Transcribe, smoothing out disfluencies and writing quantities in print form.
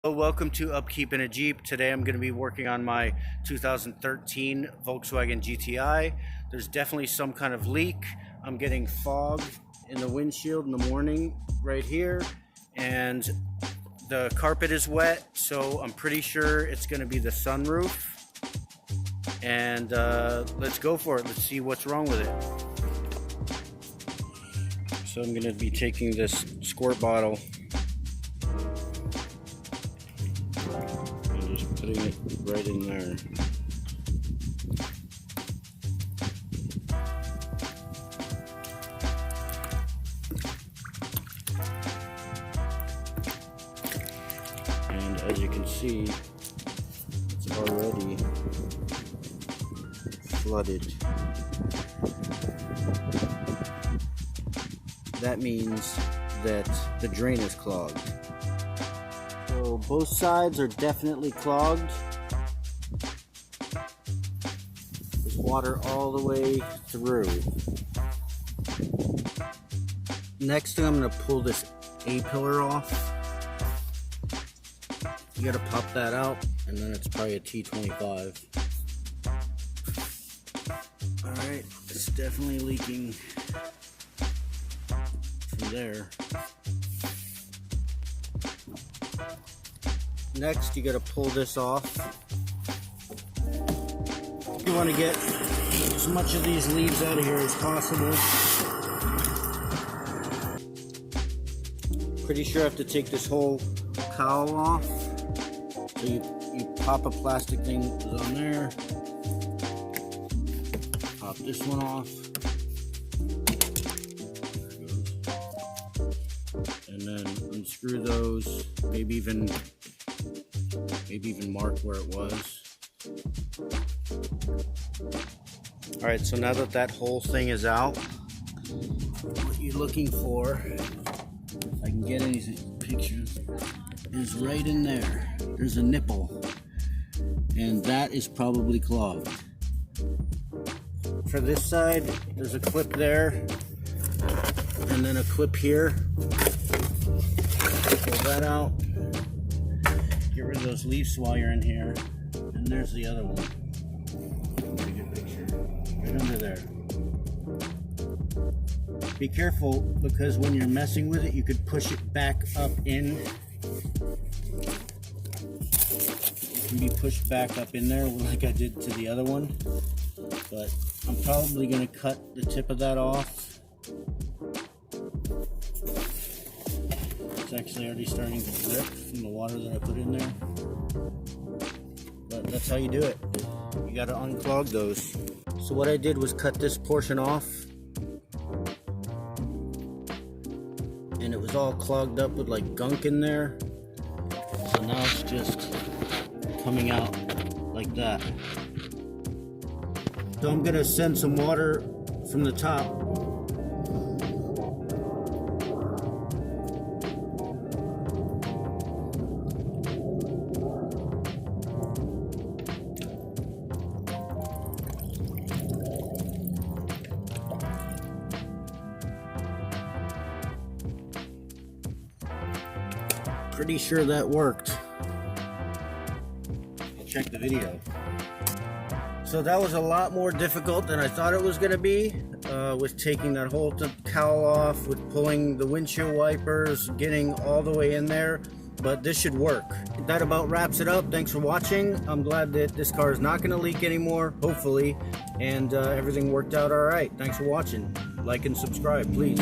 Welcome to Upkeep in a Jeep. Today I'm going to be working on my 2013 Volkswagen GTI. There's definitely some kind of leak. I'm getting fog in the windshield in the morning right here, and the carpet is wet, so I'm pretty sure it's going to be the sunroof. And let's go for it. Let's see what's wrong with it. So I'm going to be taking this squirt bottle and just putting it right in there. And as you can see, it's already flooded. That means that the drain is clogged. So both sides are definitely clogged. There's water all the way through. Next, I'm going to pull this A-pillar off. You got to pop that out, and then it's probably a T25. Alright, it's definitely leaking from there. Next, you got to pull this off. You want to get as much of these leaves out of here as possible. Pretty sure I have to take this whole cowl off. So you pop a plastic thing that's on there. Pop this one off. And then unscrew those. Maybe even mark where it was. Alright, so now that that whole thing is out, what you're looking for, if I can get any pictures, is right in there. There's a nipple, and that is probably clogged. For this side, there's a clip there, and then a clip here. Pull that out. Get rid of those leaves while you're in here. And there's the other one. Get a good picture. Right under there. Be careful, because when you're messing with it, you could push it back up in. It can be pushed back up in there like I did to the other one. But I'm probably going to cut the tip of that off. It's actually already starting to drip from the water that I put in there. But that's how you do it. You got to unclog those. So what I did was cut this portion off. And it was all clogged up with like gunk in there. So now it's just coming out like that. So I'm gonna send some water from the top. Pretty sure that worked. I'll check the video. So that was a lot more difficult than I thought it was going to be, with taking that whole cowl off, with pulling the windshield wipers, getting all the way in there, but this should work. That about wraps it up. Thanks for watching. I'm glad that this car is not going to leak anymore, hopefully, and everything worked out all right. Thanks for watching. Like and subscribe, please.